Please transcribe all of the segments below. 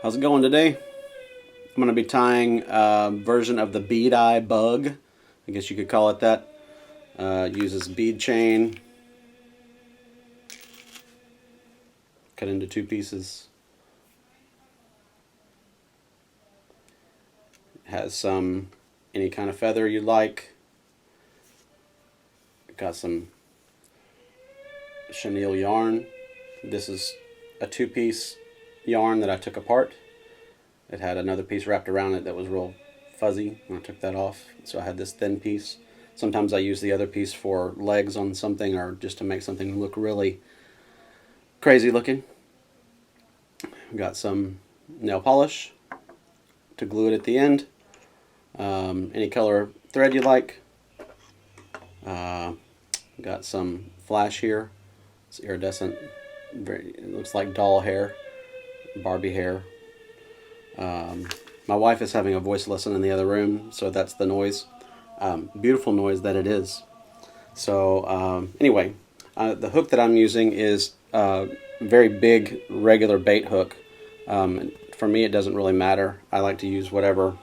How's it going today? I'm going to be tying a version of the bead eye bug. I guess you could call it that. Uses bead chain, cut into two pieces. Has some any kind of feather you like. Got some chenille yarn. This is a two-piece yarn that I took apart. It had another piece wrapped around it that was real fuzzy, and I took that off. So I had this thin piece. Sometimes I use the other piece for legs on something or just to make something look really crazy looking. Got some nail polish to glue it at the end. Any color thread you like. Got some flash here. It's iridescent. It looks like doll hair, Barbie hair. My wife is having a voice lesson in the other room, so that's the noise. Beautiful noise that it is. So anyway, the hook that I'm using is a very big regular bait hook. For me, it doesn't really matter. I like to use whatever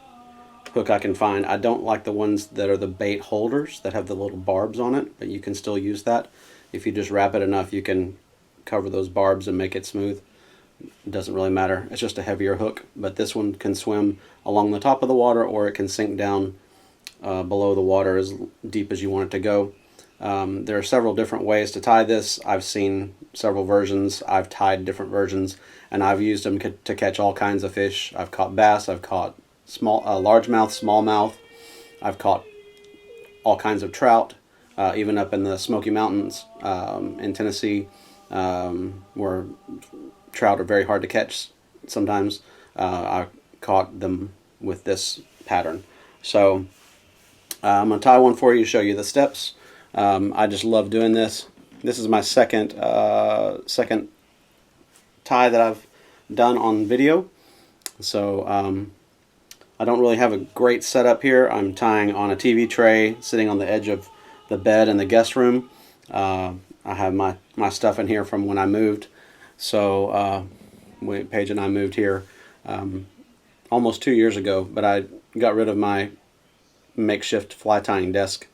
hook I can find. I don't like the ones that are the bait holders that have the little barbs on it, but you can still use that. If you just wrap it enough, you can cover those barbs and make it smooth. It doesn't really matter. It's just a heavier hook, but this one can swim along the top of the water, or it can sink down below the water as deep as you want it to go. There are several different ways to tie this. I've seen several versions. I've tied different versions, and I've used them to catch all kinds of fish. I've caught bass. I've caught largemouth, smallmouth. I've caught all kinds of trout, even up in the Smoky Mountains in Tennessee, where trout are very hard to catch sometimes. I caught them with this pattern. So I'm going to tie one for you to show you the steps. I just love doing this. This is my second tie that I've done on video. So I don't really have a great setup here. I'm tying on a TV tray sitting on the edge of the bed in the guest room. I have my stuff in here from when I moved. So Paige and I moved here almost 2 years ago, but I got rid of my makeshift fly tying desk,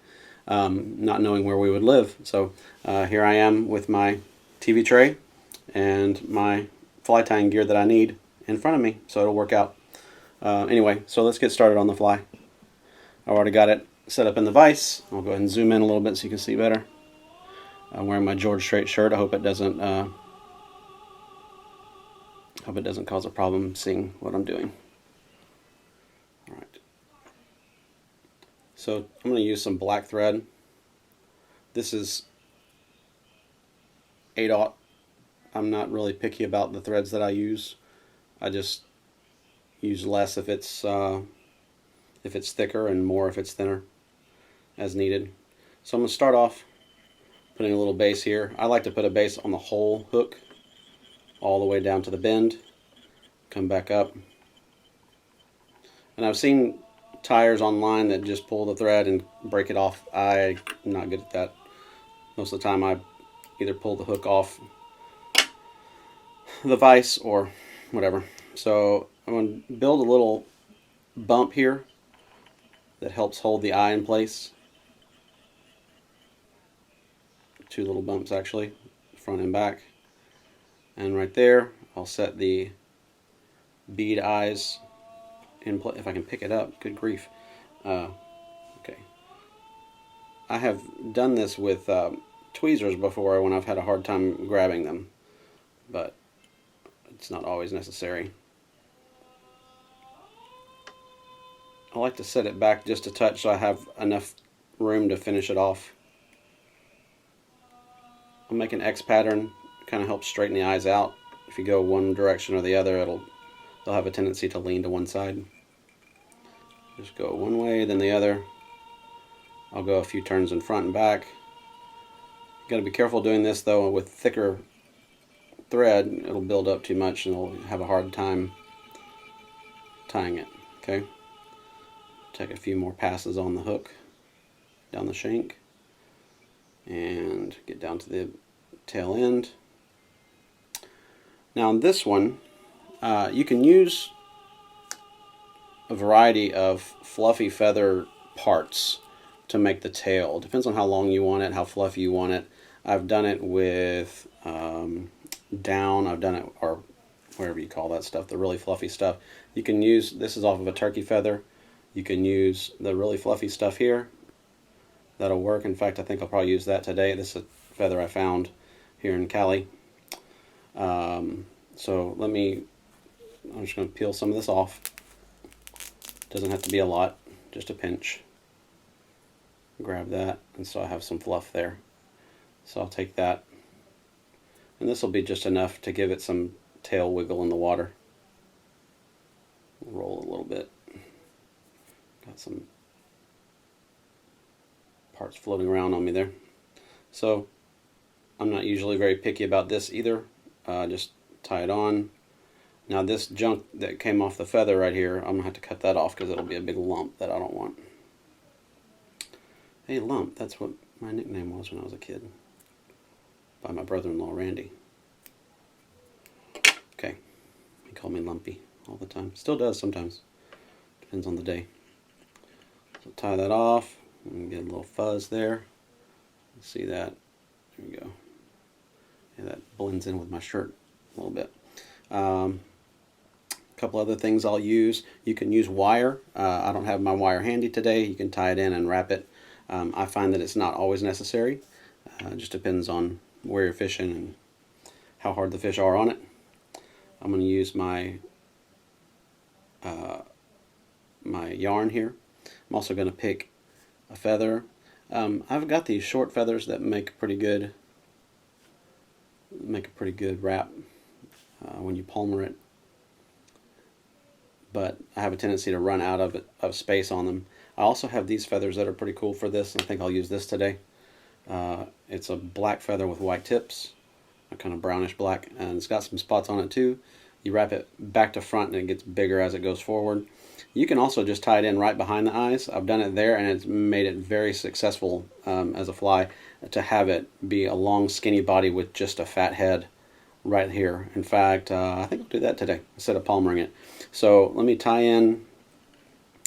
not knowing where we would live. So here I am with my TV tray and my fly tying gear that I need in front of me, so it'll work out. Anyway, so let's get started on the fly. I've already got it set up in the vise. I'll go ahead and zoom in a little bit so you can see better. I'm wearing my George Strait shirt. I hope it doesn't cause a problem seeing what I'm doing. All right. So I'm going to use some black thread. This is 8/0. I'm not really picky about the threads that I use. I just use less if it's thicker and more if it's thinner, as needed. So I'm going to start off putting a little base here. I like to put a base on the whole hook all the way down to the bend, come back up. And I've seen tires online that just pull the thread and break it off. I'm not good at that. Most of the time I either pull the hook off the vise or whatever. So I'm going to build a little bump here that helps hold the eye in place. Two little bumps actually, front and back. And right there I'll set the bead eyes in place. If I can pick it up, good grief. Okay. I have done this with tweezers before when I've had a hard time grabbing them, but it's not always necessary. I like to set it back just a touch so I have enough room to finish it off. I'll make an X pattern. Kind of helps straighten the eyes out. If you go one direction or the other, they'll have a tendency to lean to one side. Just go one way, then the other. I'll go a few turns in front and back. You got to be careful doing this though. With thicker thread, it'll build up too much and you'll have a hard time tying it. Okay. Take a few more passes on the hook down the shank and get down to the tail end. Now on this one, You can use a variety of fluffy feather parts to make the tail. Depends on how long you want it, how fluffy you want it. I've done it with down. I've done it, or whatever you call that stuff, the really fluffy stuff. You can use, this is off of a turkey feather. You can use the really fluffy stuff here. That'll work. In fact, I think I'll probably use that today. This is a feather I found here in Cali. So I'm just going to peel some of this off. Doesn't have to be a lot, just a pinch. Grab that, and so I have some fluff there. So I'll take that, and this will be just enough to give it some tail wiggle in the water. Roll a little bit. Got some parts floating around on me there. So I'm not usually very picky about this either. Just tie it on. Now this junk that came off the feather right here, I'm going to have to cut that off because it'll be a big lump that I don't want. Hey, Lump, that's what my nickname was when I was a kid. By my brother-in-law, Randy. Okay, he called me Lumpy all the time. Still does sometimes. Depends on the day. So tie that off. And get a little fuzz there. See that? There we go. Yeah, that blends in with my shirt a little bit. Couple other things I'll use. You can use wire. I don't have my wire handy today. You can tie it in and wrap it. I find that it's not always necessary. It just depends on where you're fishing and how hard the fish are on it. I'm going to use my my yarn here. I'm also going to pick a feather. I've got these short feathers that make a pretty good wrap when you palmer it. But I have a tendency to run out of space on them. I also have these feathers that are pretty cool for this, and I think I'll use this today. It's a black feather with white tips, a kind of brownish black, and it's got some spots on it too. You wrap it back to front and it gets bigger as it goes forward. You can also just tie it in right behind the eyes. I've done it there, and it's made it very successful as a fly to have it be a long skinny body with just a fat head right here. In fact, I think I'll do that today instead of palmering it. So let me tie in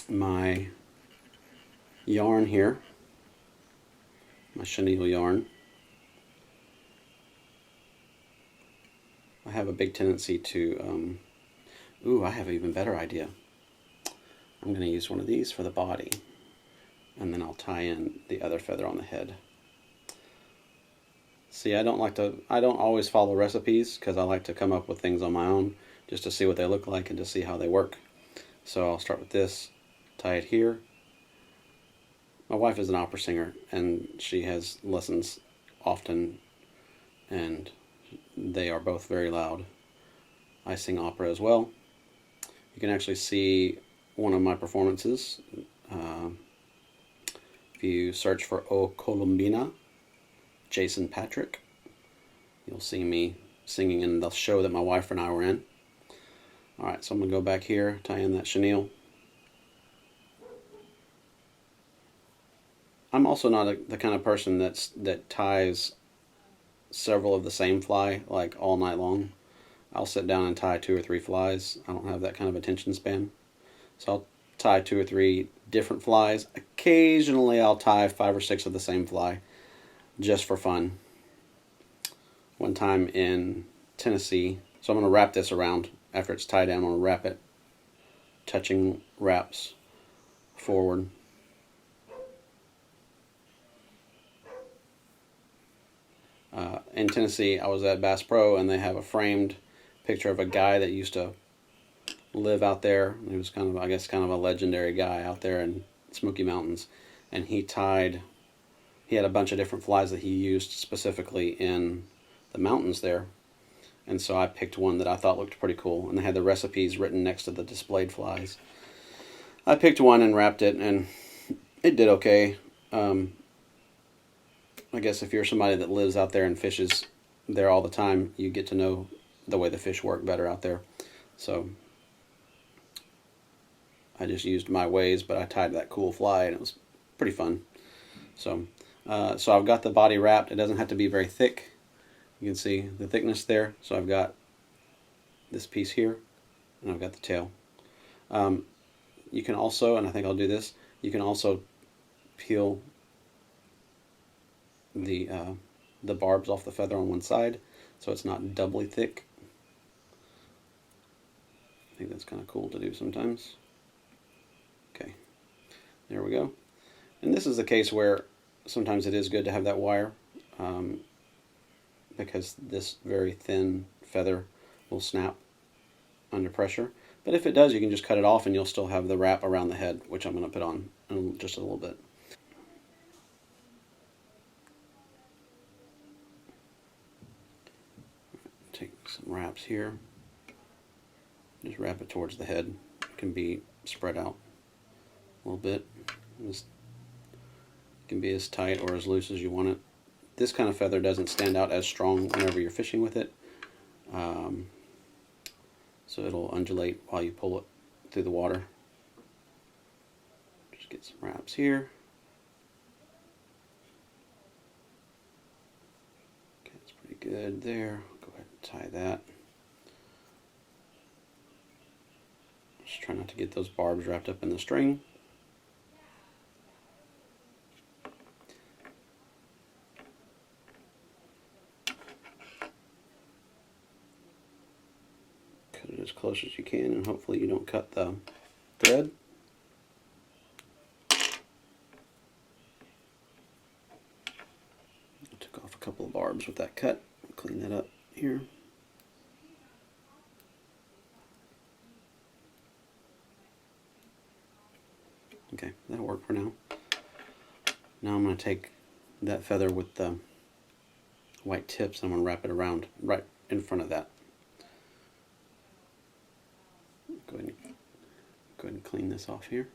my yarn here, my chenille yarn. I have a big tendency to, I have an even better idea. I'm going to use one of these for the body, and then I'll tie in the other feather on the head. See, I don't always follow recipes because I like to come up with things on my own just to see what they look like and to see how they work. So I'll start with this, tie it here. My wife is an opera singer, and she has lessons often, and they are both very loud. I sing opera as well. You can actually see one of my performances. If you search for O Colombina, Jason Patrick, you'll see me singing in the show that my wife and I were in. Alright, so I'm going to go back here, tie in that chenille. I'm also not the kind of person that ties several of the same fly like all night long. I'll sit down and tie 2 or 3 flies. I don't have that kind of attention span. So I'll tie 2 or 3 different flies. Occasionally I'll tie 5 or 6 of the same fly just for fun. One time in Tennessee, so I'm going to wrap this around. After it's tied down, I'm going to wrap it, touching wraps forward. In Tennessee, I was at Bass Pro, and they have a framed picture of a guy that used to live out there. He was kind of, I guess, kind of a legendary guy out there in Smoky Mountains, and he had a bunch of different flies that he used specifically in the mountains there. And so I picked one that I thought looked pretty cool, and they had the recipes written next to the displayed flies. I picked one and wrapped it, and it did okay. I guess if you're somebody that lives out there and fishes there all the time, you get to know the way the fish work better out there. So I just used my ways, but I tied that cool fly, and it was pretty fun. So I've got the body wrapped. It doesn't have to be very thick. You can see the thickness there. So I've got this piece here. and I've got the tail. You can also, and I think I'll do this, you can also peel the barbs off the feather on one side so it's not doubly thick. I think that's kind of cool to do sometimes. Okay, there we go. And this is the case where sometimes it is good to have that wire because this very thin feather will snap under pressure. But if it does, you can just cut it off and you'll still have the wrap around the head, which I'm going to put on in just a little bit. Take some wraps here. Just wrap it towards the head. It can be spread out a little bit. It can be as tight or as loose as you want it. This kind of feather doesn't stand out as strong whenever you're fishing with it. So it'll undulate while you pull it through the water. Just get some wraps here. Okay, that's pretty good there. Go ahead and tie that. Just try not to get those barbs wrapped up in the string. Cut it as close as you can, and hopefully you don't cut the thread. I took off a couple of barbs with that cut. Clean that up here. Okay, that'll work for now. Now I'm going to take that feather with the white tips and I'm going to wrap it around right in front of that. Go ahead and clean this off here.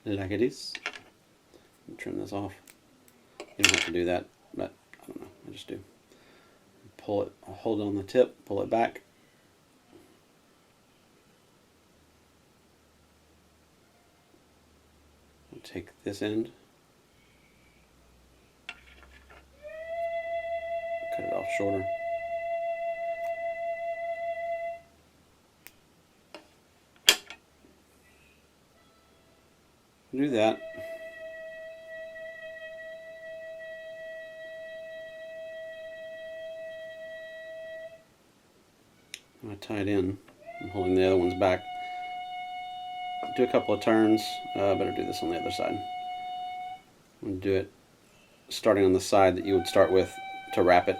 Like it is. Trim this off. You don't have to do that, but I don't know, I just do. Pull it, hold it on the tip, pull it back. I'll take this end, cut it off shorter. Do that. I'm going to tie it in. I'm holding the other ones back. Do a couple of turns. Better do this on the other side. I'm going to do it starting on the side that you would start with to wrap it.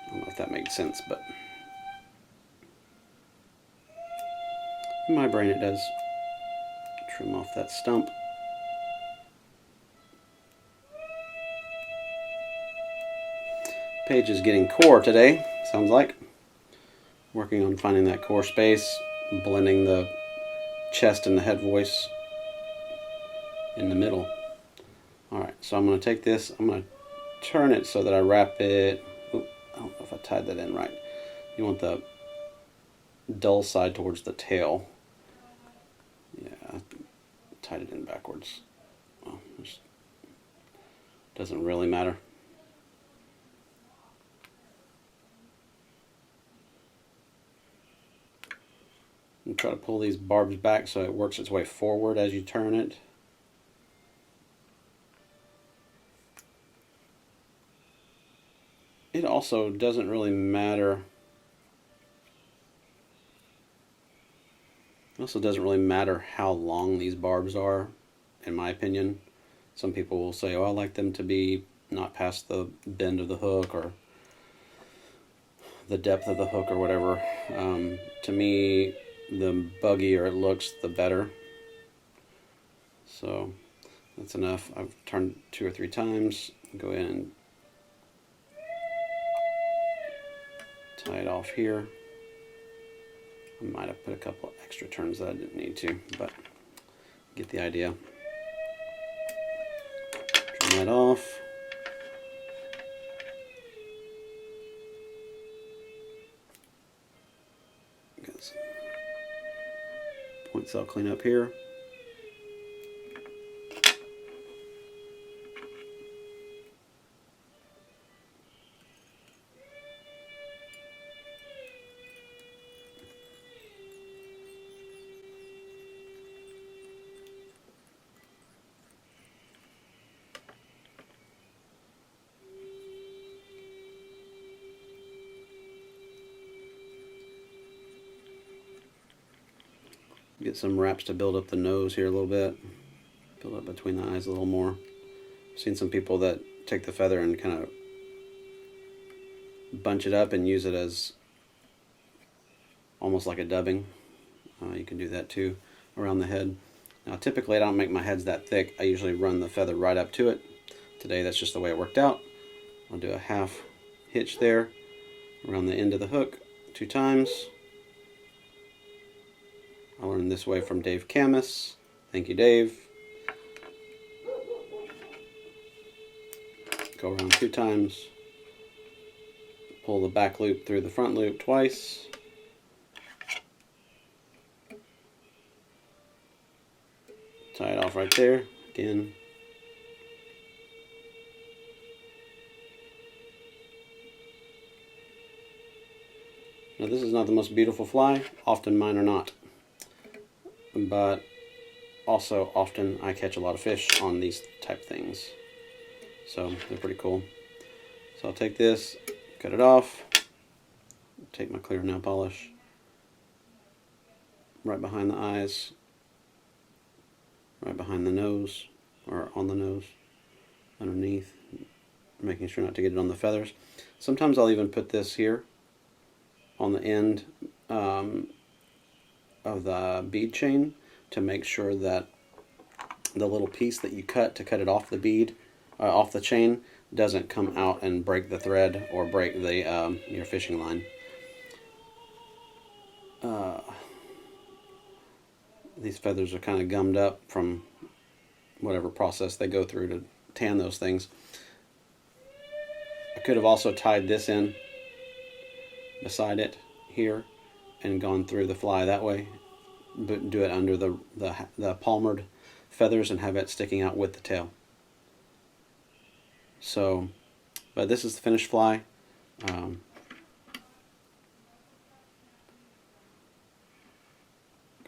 I don't know if that makes sense, but in my brain it does. Trim off that stump. Paige is getting core today, sounds like. Working on finding that core space, blending the chest and the head voice in the middle. Alright, so I'm going to take this, I'm going to turn it so that I wrap it. Oop, I don't know if I tied that in right. You want the dull side towards the tail. Yeah, I tied it in backwards. Well, it doesn't really matter. And try to pull these barbs back so it works its way forward as you turn it. It also doesn't really matter. It also doesn't really matter how long these barbs are, in my opinion. Some people will say, oh, I like them to be not past the bend of the hook or the depth of the hook or whatever. To me, the buggier it looks, the better. So that's enough. I've turned 2 or 3 times. Go in and tie it off here. I might have put a couple of extra turns that I didn't need to, but get the idea. Trim that off. Got some points I'll clean up here. Get some wraps to build up the nose here a little bit. Build up between the eyes a little more. I've seen some people that take the feather and kind of bunch it up and use it as almost like a dubbing. You can do that too around the head. Now typically I don't make my heads that thick. I usually run the feather right up to it. Today that's just the way it worked out. I'll do a half hitch there around the end of the hook 2 times. I learned this way from Dave Camus. Thank you, Dave. Go around 2 times. Pull the back loop through the front loop twice. Tie it off right there. Again. Now this is not the most beautiful fly. Often mine are not. But also often I catch a lot of fish on these type things. So they're pretty cool. So I'll take this, cut it off, take my clear nail polish right behind the eyes, right behind the nose, or on the nose, underneath, making sure not to get it on the feathers. Sometimes I'll even put this here on the end of the bead chain to make sure that the little piece that you cut to cut it off the bead, off the chain, doesn't come out and break the thread or break the your fishing line. These feathers are kind of gummed up from whatever process they go through to tan those things. I could have also tied this in beside it here and gone through the fly that way, but do it under the palmered feathers and have it sticking out with the tail. So, but this is the finished fly.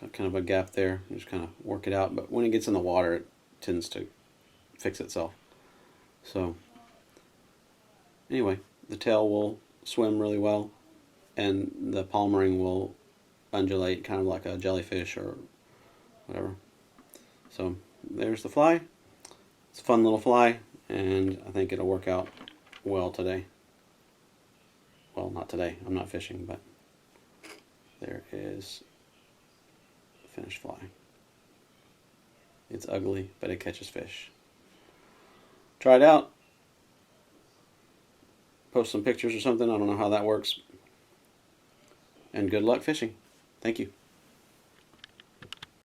Got kind of a gap there. Just kind of work it out, but when it gets in the water, it tends to fix itself. So, anyway, the tail will swim really well, and the palmering will undulate kind of like a jellyfish or whatever. So there's the fly. It's a fun little fly, and I think it'll work out well today. Well, not today. I'm not fishing, but there is the finished fly. It's ugly, but it catches fish. Try it out. Post some pictures or something. I don't know how that works. And good luck fishing. Thank you.